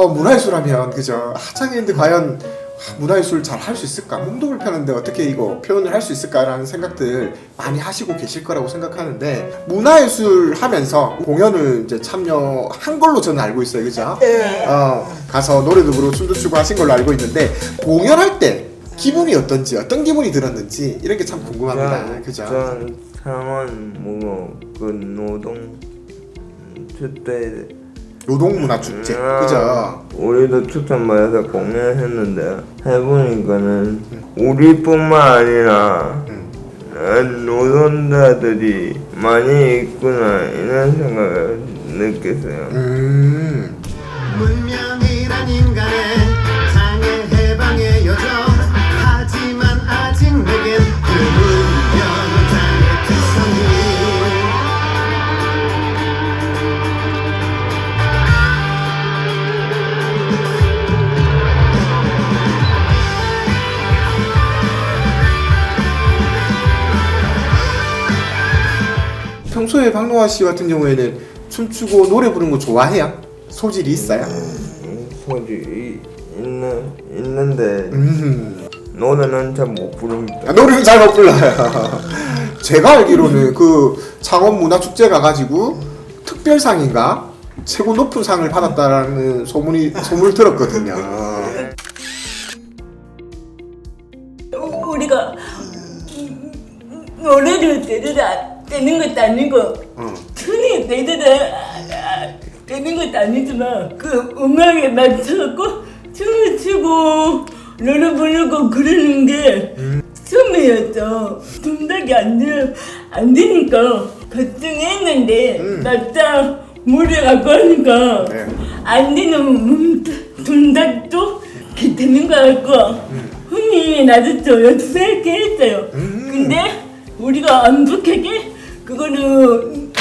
문화예술하면 그죠? 장애인들 과연 문화예술 잘 할 수 있을까? 몸도 불편한데 어떻게 이거 표현을 할 수 있을까라는 생각들 많이 하시고 계실 거라고 생각하는데, 문화예술 하면서 공연을 이제 참여한 걸로 저는 알고 있어요, 그죠? 가서 노래도 부르고 춤도 추고 하신 걸로 알고 있는데, 공연할 때 기분이 어떤지, 어떤 기분이 들었는지 이런 게 참 궁금합니다, 그죠? 전 창원 그 노동 축제 노동문화축제, 그죠? 우리도 추천받아서 공연했는데 해보니까는 우리뿐만 아니라 노동자들이 많이 있구나 이런 생각을 느꼈어요. 문명이란 인간의 장애 해방의 여정, 하지만 아직 내겐 그 문명 장애 특성이 평소에 박노아 씨 같은 경우에는 춤추고 노래 부르는 거 좋아해요? 소질이 있어요? 소질이 있는데 노래는 잘 못 부릅니다. 노래는 잘 못 불러요. 제가 알기로는 그 창원 문화축제 가가지고 특별상인가 최고 높은 상을 받았다라는 소문을 들었거든요. 우리가 노래를 되는 것도 아니고 춤이 되는 것도 아니지만 그 음악에 맞춰갖고 춤을 추고 노래 부르고 그러는 게 처음이었죠. 동작이 안 되니까 걱정했는데 막상 무대 갖고 하니까 안 되는 동작도 되는 거 같고 흥이 나졌죠. 연습할게 했어요. 근데 우리가 완벽하게 그거는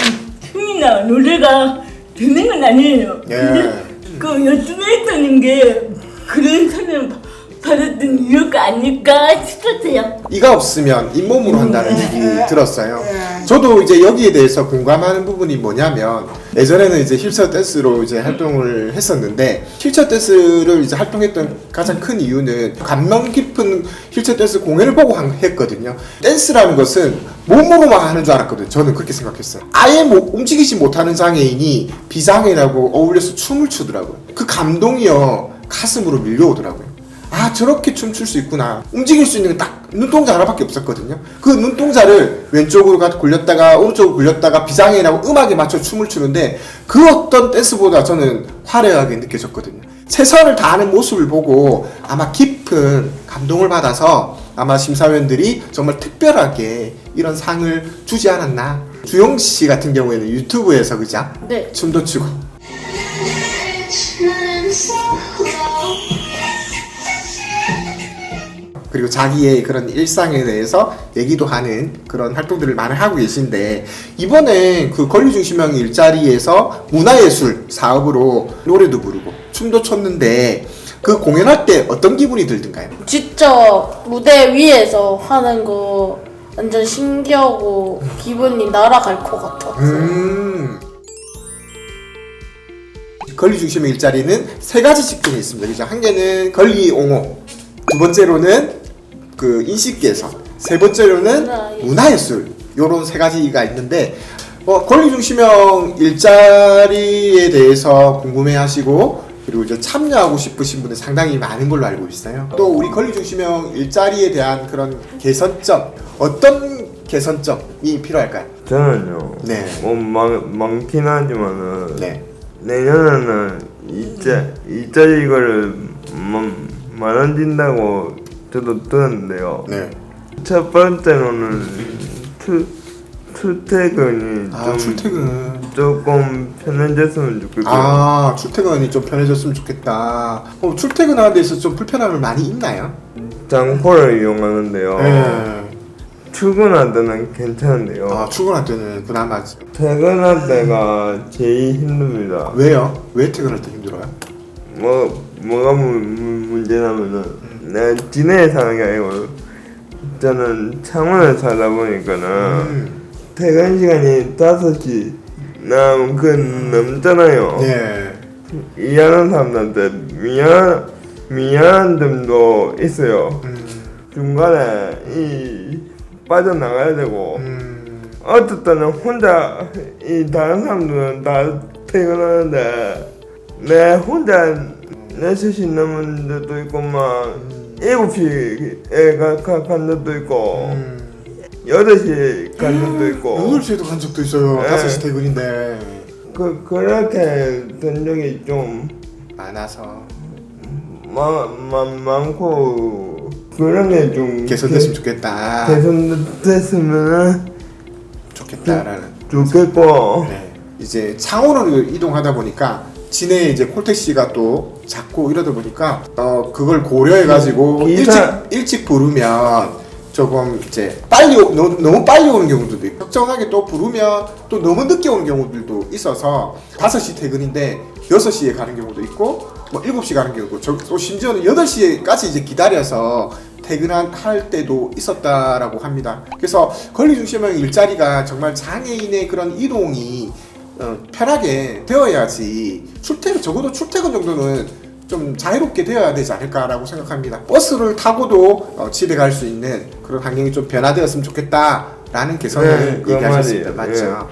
춤이나 노래가 되는 건 아니에요. 근데 그 연습했다는 게 그런 사람 받았던 이유가 아닐까 싶었어요. 이가 없으면 잇몸으로 한다는 얘기 들었어요. 저도 이제 여기에 대해서 공감하는 부분이 뭐냐면, 예전에는 이제 힐처 댄스로 이제 활동을 했었는데, 힐처 댄스를 이제 활동했던 가장 큰 이유는 감명 깊은 힐처 댄스 공연을 보고 했거든요. 댄스라는 것은 몸으로만 하는 줄 알았거든요. 저는 그렇게 생각했어요. 아예 움직이지 못하는 장애인이 비장애인하고 어울려서 춤을 추더라고요. 그 감동이요 가슴으로 밀려오더라고요. 저렇게 춤출 수 있구나. 움직일 수 있는 게 딱 눈동자 하나밖에 없었거든요. 그 눈동자를 왼쪽으로 굴렸다가 오른쪽으로 굴렸다가 비장애인하고 음악에 맞춰 춤을 추는데, 그 어떤 댄스보다 저는 화려하게 느껴졌거든요. 최선을 다하는 모습을 보고 아마 깊은 감동을 받아서 아마 심사위원들이 정말 특별하게 이런 상을 주지 않았나. 주영 씨 같은 경우에는 유튜브에서 그죠? 네. 춤도 추고 그리고 자기의 그런 일상에 대해서 얘기도 하는 그런 활동들을 많이 하고 계신데, 이번에 그 권리중심형 일자리에서 문화예술 사업으로 노래도 부르고 춤도 췄는데, 그 공연할 때 어떤 기분이 들던가요? 직접 무대 위에서 하는 거 완전 신기하고 기분이 날아갈 것 같았어요. 권리중심형 일자리는 세 가지 직종이 있습니다. 그죠? 한 개는 권리옹호, 두 번째로는 그 인식개선, 세 번째로는 문화예술, 요런 세 가지가 있는데, 권리중심형 일자리에 대해서 궁금해하시고 그리고 이제 참여하고 싶으신 분들 상당히 많은 걸로 알고 있어요. 또 우리 권리중심형 일자리에 대한 그런 개선점, 어떤 개선점이 필요할까요? 저는요. 네. 많긴 하지만은 네. 내년에는 일자리를 많아진다고 저도 들었는데요. 네. 첫 번째로는 출퇴근이 좀 출퇴근. 조금 편해졌으면 좋겠고요. 출퇴근이 좀 편해졌으면 좋겠다. 출퇴근하는 데 있어서 좀 불편함을 많이 있나요? 장포를 이용하는데요. 네. 출근할 때는 괜찮은데요. 출근할 때는 그나마. 퇴근할 때가 제일 힘듭니다. 왜요? 왜 퇴근할 때 힘들어요? 뭐가 문제냐면은 내가 진해에 사는 게 아니고 저는 창원에 살다 보니까는 퇴근 시간이 5시 넘잖아요. 네. 일하는 사람들한테 미안한 점도 있어요. 중간에 빠져나가야 되고 어떨 때는 혼자 다른 사람들은 다 퇴근하는데 내 혼자 4시 넘은 데도 있고 막 7시에 간 데도 있고 8시 간 데도 있고 8시에도 간 적도 있어요. 네. 5시 퇴근인데 그렇게 된 적이 좀 많아서 많고 그런 게 좀 개선됐으면 좋겠다. 개선됐으면 좋겠다라는. 좋겠고 네. 이제 창원으로 이동하다 보니까 진해에 이제 콜택시가 또 작고 이러다 보니까 그걸 고려해 가지고 일찍 부르면 조금 이제 빨리 너무 빨리 오는 경우들도 있고 적정하게 또 부르면 또 너무 늦게 오는 경우들도 있어서 5시 퇴근인데 6시에 가는 경우도 있고 뭐 7시 가는 경우도 있고 또 심지어는 8시까지 이제 기다려서 퇴근할 때도 있었다라고 합니다. 그래서 권리중심형 일자리가 정말 장애인의 그런 이동이 편하게 되어야지 적어도 출퇴근 정도는 좀 자유롭게 되어야 되지 않을까라고 생각합니다. 버스를 타고도 집에 갈 수 있는 그런 환경이 좀 변화되었으면 좋겠다라는 개선을 네, 얘기하셨습니다. 그 맞죠? 말이에요.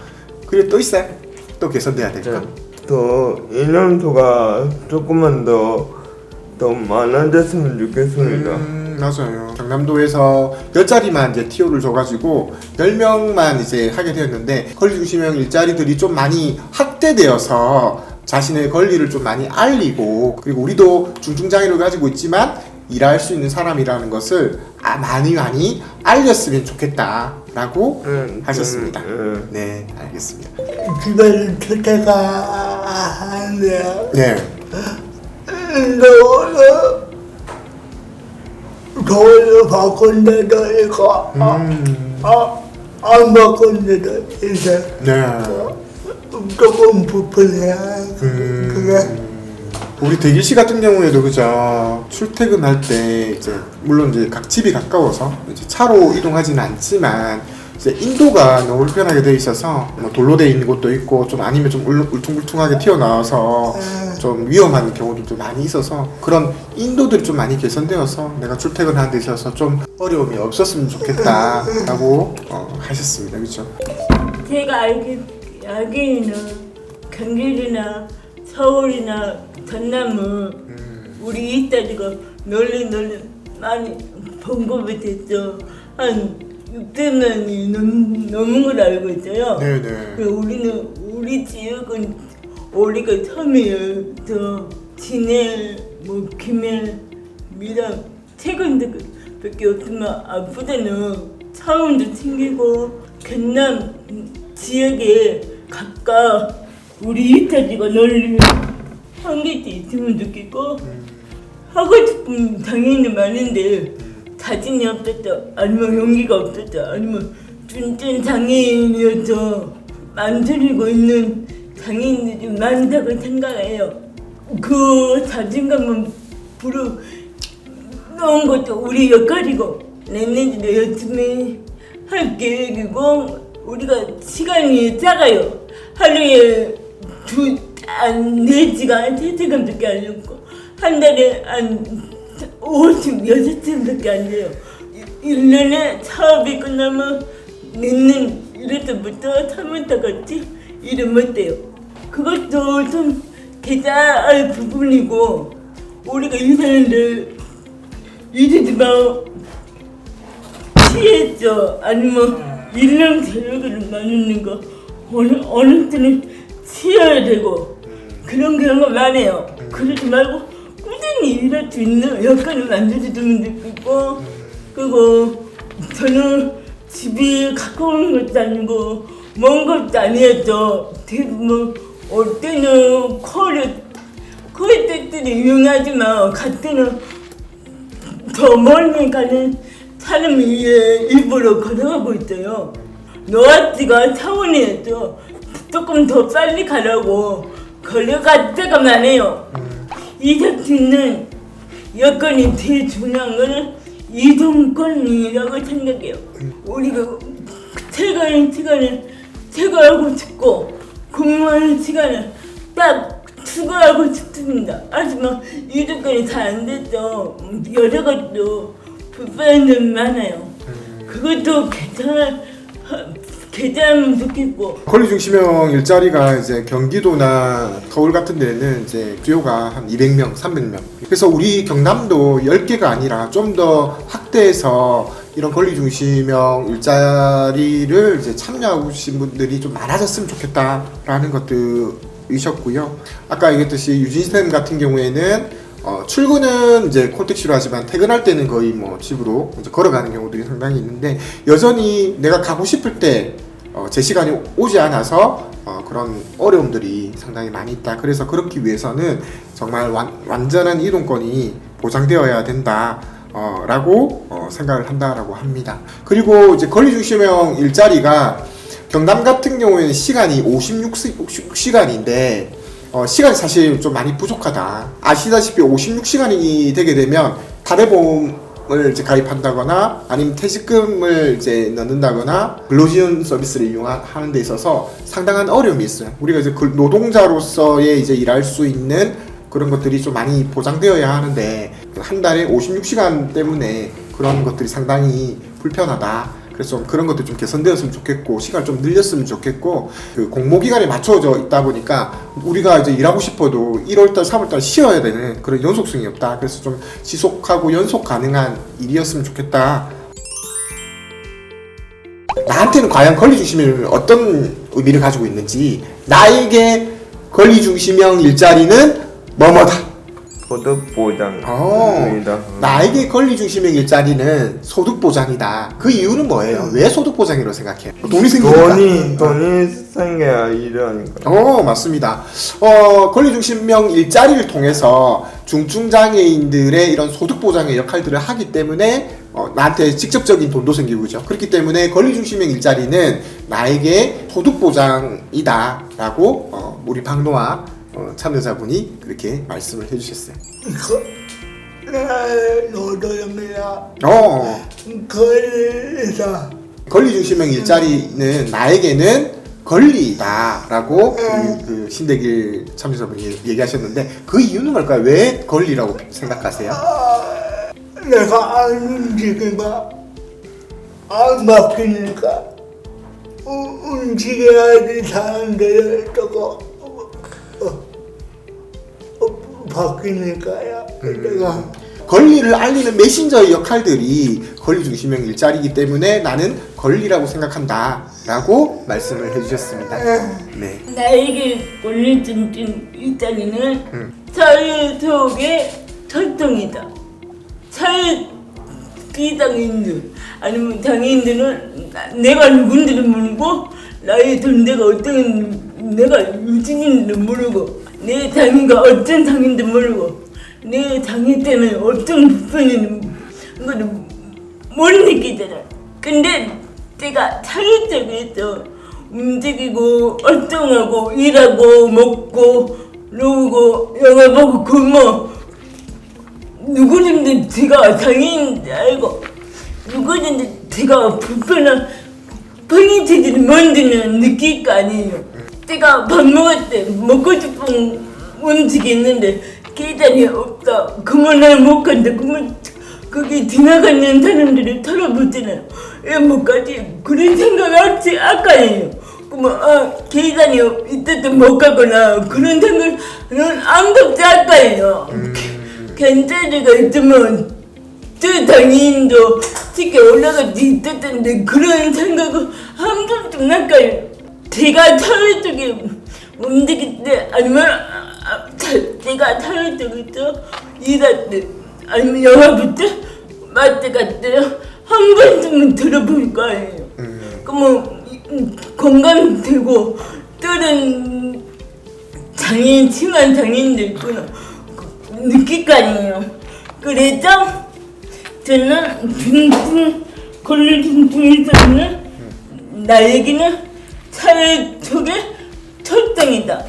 그리고 또 있어요? 또 개선돼야 될까? 또 인원수가 조금만 더 많아졌으면 좋겠습니다. 맞아요. 경남도에서 10자리만 이제 TO를 줘가지고 10명만 이제 하게 되었는데 권리중심형 일자리들이 좀 많이 확대되어서 자신의 권리를 좀 많이 알리고 그리고 우리도 중증장애를 가지고 있지만 일할 수 있는 사람이라는 것을 많이 알렸으면 좋겠다라고 하셨습니다. 네, 알겠습니다. 집에는 출퇴가 하는데요. 네. 돈을 바꾼 데도 있고, 안 바꾼 데도 있어요. 네. 조금 불편해요. 그게. 우리 대길씨 같은 경우에도 그죠. 출퇴근할 때 이제 물론 이제 각 집이 가까워서 이제 차로 이동하지는 않지만 이제 인도가 너무 불편하게 돼 있어서 뭐 돌로 돼 있는 곳도 있고 좀 아니면 좀 울퉁불퉁하게 튀어나와서 좀 위험한 경우들도 많이 있어서 그런 인도들이 좀 많이 개선되어서 내가 출퇴근하는 데 있어서 좀 어려움이 없었으면 좋겠다라고 하셨습니다. 그렇죠? 제가 알기에는 경기도나 서울이나 전남은 우리 이따지가 널리 많이 봉급이 됐죠. 한 600만이 넘은 걸 알고 있어요. 네네. 우리 지역은 우리가 처음이에요. 저 진해, 뭐 김해, 미랑 최근밖에 없지만 앞으로는 차원도 챙기고 경남 지역에 각각 우리 이따지가 널리 한 개씩 있으면 좋겠고 하고 싶은 당연히 많은데 자신이 없었다 아니면 용기가 없었다 아니면 쫀쫀 장애인이어서 만들고 있는 장애인들이 많다고 생각해요. 그 자신감을 불어넣은 것도 우리 역할이고 내년에도 열심히 할 계획이고 우리가 시간이 작아요. 하루에 4시간, 3시간밖에 안 넘고 한 달에 한 5시, 6시간밖에 안 돼요. 1년에 사업이 끝나면 내년 1월부터 3월까지 일을 못해요. 그것도 좀 계좌할 부분이고 우리가 일하는데 일하지만 취했죠. 아니면 일년 계획을 나누는 거 어느 때는 쉬어야 되고 그런 경우가 많아요. 그러지 말고 꾸준히 일할 수 있는 여건을 만들어주면 좋겠고 그리고 저는 집이 가까운 것도 아니고 먼 것도 아니었죠. 대부분 올 때는 거의 때들이 유용하지만 갈 때는 더 멀리 가는 사람이 일부러 걸어가고 있어요. 노아지가 차원이었죠. 조금 더 빨리 가라고 걸어갈 때가 많아요. 이럴 수 있는 여건이 제일 중요한 거는 이동권이라고 생각해요. 우리가 퇴근하는 시간을 퇴근하고 싶고 근무하는 시간을 딱 추가하고 싶습니다. 하지만 이렇게 다 안 됐죠. 여러 가지도 불편한 점이 많아요. 그것도 괜찮으면 좋겠고. 권리중심형 일자리가 이제 경기도나 서울 같은 데는 이제 수요가 한 200명, 300명. 그래서 우리 경남도 10개가 아니라 좀 더 확대해서 이런 권리중심형 일자리를 이제 참여하신 분들이 좀 많아졌으면 좋겠다라는 것들이셨고요. 아까 얘기했듯이 유진쌤 같은 경우에는 출근은 이제 콜택시로 하지만 퇴근할 때는 거의 뭐 집으로 이제 걸어가는 경우들이 상당히 있는데 여전히 내가 가고 싶을 때 제 시간이 오지 않아서 그런 어려움들이 상당히 많이 있다. 그래서 그렇기 위해서는 정말 완전한 이동권이 보장되어야 된다. 라고 생각을 한다라고 합니다. 그리고 이제 권리중심형 일자리가 경남 같은 경우에는 시간이 56시간인데 시간이 사실 좀 많이 부족하다. 아시다시피 56시간이 되게 되면 사대보험을 이제 가입한다거나 아니면 퇴직금을 이제 넣는다거나 근로지원 서비스를 이용하는 데 있어서 상당한 어려움이 있어요. 우리가 이제 노동자로서의 이제 일할 수 있는 그런 것들이 좀 많이 보장되어야 하는데 한 달에 56시간 때문에 그런 것들이 상당히 불편하다. 그래서 좀 그런 것들 좀 개선되었으면 좋겠고 시간을 좀 늘렸으면 좋겠고 그 공모기간에 맞춰져 있다 보니까 우리가 이제 일하고 싶어도 1월달, 3월달 쉬어야 되는 그런 연속성이 없다. 그래서 좀 지속하고 연속 가능한 일이었으면 좋겠다. 나한테는 과연 권리중심이 어떤 의미를 가지고 있는지 나에게 권리중심형 일자리는 뭐뭐다. 소득보장입니다. 나에게 권리중심형 일자리는 소득보장이다. 그 이유는 뭐예요? 왜 소득보장이라고 생각해요? 돈이 생기니까. 돈이 생겨야 일하니까. 맞습니다. 권리중심형 일자리를 통해서 중증장애인들의 이런 소득보장의 역할들을 하기 때문에 나한테 직접적인 돈도 생기고 그죠. 그렇기 때문에 권리중심형 일자리는 나에게 소득보장이다 라고 우리 박노아 참여자분이 그렇게 말씀을 해주셨어요. 노동입니다. 그래서 권리중심형 일자리는 나에게는 권리다라고 그 신대길 참여자분이 얘기하셨는데 그 이유는 뭘까요? 왜 권리라고 생각하세요? 내가 안 움직이니까 안 바뀌니까 움직여야지 사람들이 저거 바뀌니까요. 내가 권리를 알리는 메신저의 역할들이 권리중심형 일자리이기 때문에 나는 권리라고 생각한다라고 말씀을 해주셨습니다. 네. 나에게 권리중심 일자리는 사회 속의 설정이다. 사회 비장애인들 아니면 장애인들은 내가 누군지를 모르고 나의 존재가 어떤 내가 유진인지를 모르고 내 장애가 어떤 장애인지 모르고 내 장애 때문에 어떤 불편인 거를 못 느끼잖아. 근데 내가 사회적에서 움직이고 활동하고 일하고 먹고 놀고 영화 보고 굶어 누구든지 제가 장애인인지 알고 누구든지 제가 불편한 편의체질이 뭔지는 느낄 거 아니에요. 제가 밥 먹을 때 먹고 싶은 음식이 있는데 계단이 없다. 그러면 난 못 간다. 그러면 거기 지나가는 사람들이 털어보잖아요. 왜 못 가지? 그런 생각이 아까예요. 그러면 계단이 있어도 못 가거나 그런 생각은 아무것도 아까예요. 괜찮이가 있으면 저 장애인도 쉽게 올라가지 있었는데 그런 생각은 한 번쯤 날까요? 제가 사회 쪽에 움직일 때 아니면 제가 사회 쪽에서 일할 때 아니면 영화 볼 때 마트 갈 때 한 번쯤은 들어볼 거예요. 그러면 공감되고 다른 장애인 심한 장애인들 있구나 느낄 거 아니에요. 그래서 저는 중증 권리 중증에서는 나에게는 사회 속의 철당이다.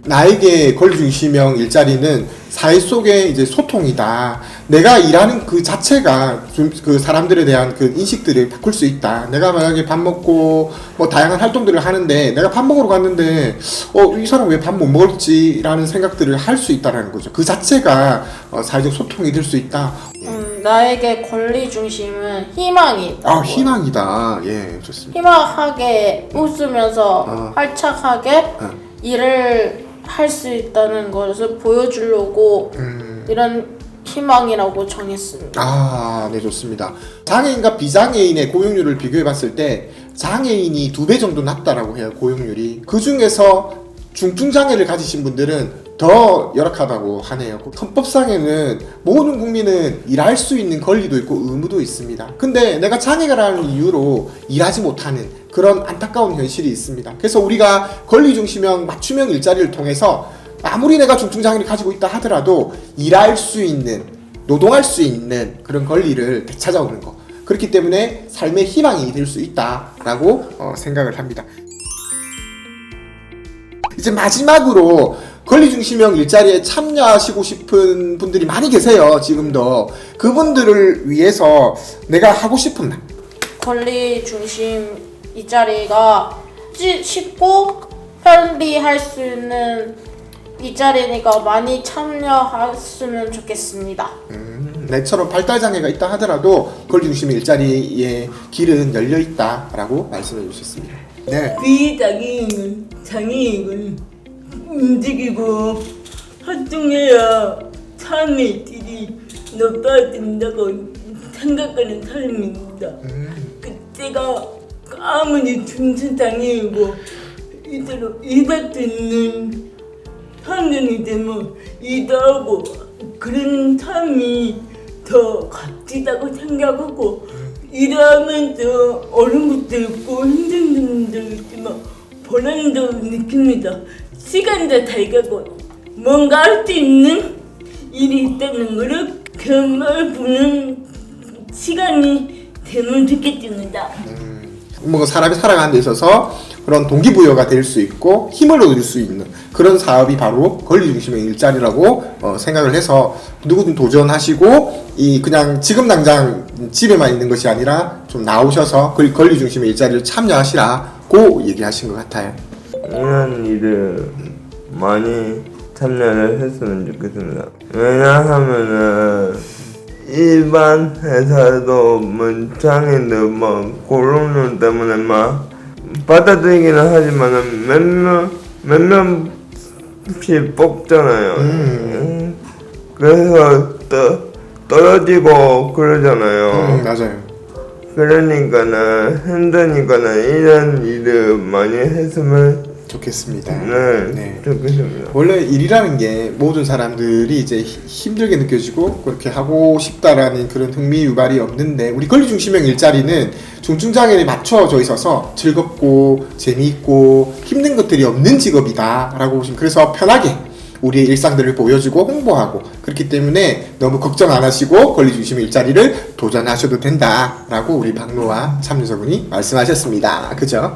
나에게 권리중심형 일자리는 사회 속의 이제 소통이다. 내가 일하는 그 자체가 좀 그 사람들에 대한 그 인식들을 바꿀 수 있다. 내가 만약에 밥 먹고 뭐 다양한 활동들을 하는데 내가 밥 먹으러 갔는데 이 사람 왜 밥 못 먹을지라는 생각들을 할 수 있다라는 거죠. 그 자체가 사회적 소통이 될 수 있다. 나에게 권리 중심은 희망이 있다. 아, 희망이다. 예, 좋습니다. 희망하게 웃으면서 활착하게 일을 할 수 있다는 것을 보여주려고 이런 희망이라고 정했습니다. 아, 네, 좋습니다. 장애인과 비장애인의 고용률을 비교해 봤을 때 장애인이 2배 정도 낮다라고 해요, 고용률이. 그 중에서 중증장애를 가지신 분들은 더 열악하다고 하네요. 헌법상에는 모든 국민은 일할 수 있는 권리도 있고 의무도 있습니다. 근데 내가 장애가라는 이유로 일하지 못하는 그런 안타까운 현실이 있습니다. 그래서 우리가 권리중심형 맞춤형 일자리를 통해서 아무리 내가 중증장애를 가지고 있다 하더라도 일할 수 있는, 노동할 수 있는 그런 권리를 되찾아오는 거. 그렇기 때문에 삶의 희망이 될 수 있다라고 생각을 합니다. 이제 마지막으로 권리중심형 일자리에 참여하시고 싶은 분들이 많이 계세요. 지금도. 그분들을 위해서 내가 하고 싶은 말. 권리 중심 일자리가 쉽고 편리할 수 있는 일자리니까 많이 참여했으면 좋겠습니다. 내처럼 발달장애가 있다 하더라도 권리중심 일자리의 길은 열려있다라고 말씀해 주셨습니다. 네. 비장애인은 장애인을 움직이고 활동해야 삶의 질이 높아진다고 생각하는 사람입니다. 그때가 아무리 중증장애이고 이대로 일할 수 있는 환경이 되면 일도 하고 그런 삶이 더 값지다고 생각하고 일하면서 어려운 것도 있고 힘든 점도 있지만 보람도 느낍니다. 시간도 잘 가고 뭔가 할 수 있는 일이 있다는 것을 경험해 보는 시간이 되면 좋겠습니다. 뭐 사람이 살아가는 데 있어서 그런 동기부여가 될 수 있고 힘을 얻을 수 있는 그런 사업이 바로 권리중심의 일자리라고 생각을 해서 누구든 도전하시고 그냥 지금 당장 집에만 있는 것이 아니라 좀 나오셔서 권리중심의 일자리를 참여하시라고 얘기하신 것 같아요. 이런 일을 많이 참여를 했으면 좋겠습니다. 왜냐하면은 일반 회사도 장애인들 고용률 때문에 받아들이기는 하지만은 몇 명씩 뽑잖아요. 그래서 떨어지고 그러잖아요. 맞아요. 그러니까는 힘드니까는 이런 일을 많이 했으면 좋겠습니다. 네. 좋겠습니다. 원래 일이라는 게 모든 사람들이 이제 힘들게 느껴지고 그렇게 하고 싶다라는 그런 흥미 유발이 없는데 우리 권리중심형 일자리는 중증장애에 맞춰져 있어서 즐겁고 재미있고 힘든 것들이 없는 직업이다라고 보시면 그래서 편하게 우리의 일상들을 보여주고 홍보하고 그렇기 때문에 너무 걱정 안 하시고 권리중심의 일자리를 도전하셔도 된다라고 우리 박노아 참여자분이 말씀하셨습니다. 그죠?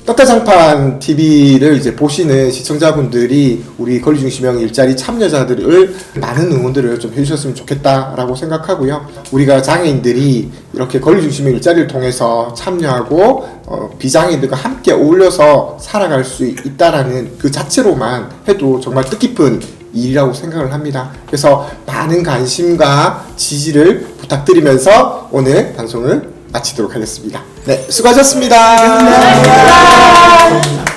떡대장판 TV를 이제 보시는 시청자분들이 우리 권리중심형 일자리 참여자들을 많은 응원들을 좀 해주셨으면 좋겠다라고 생각하고요. 우리가 장애인들이 이렇게 권리중심형 일자리를 통해서 참여하고 비장애인들과 함께 어울려서 살아갈 수 있다라는 그 자체로만 해도 정말 뜻깊은 일이라고 생각을 합니다. 그래서 많은 관심과 지지를 부탁드리면서 오늘 방송을 마치도록 하겠습니다. 네, 수고하셨습니다. 감사합니다.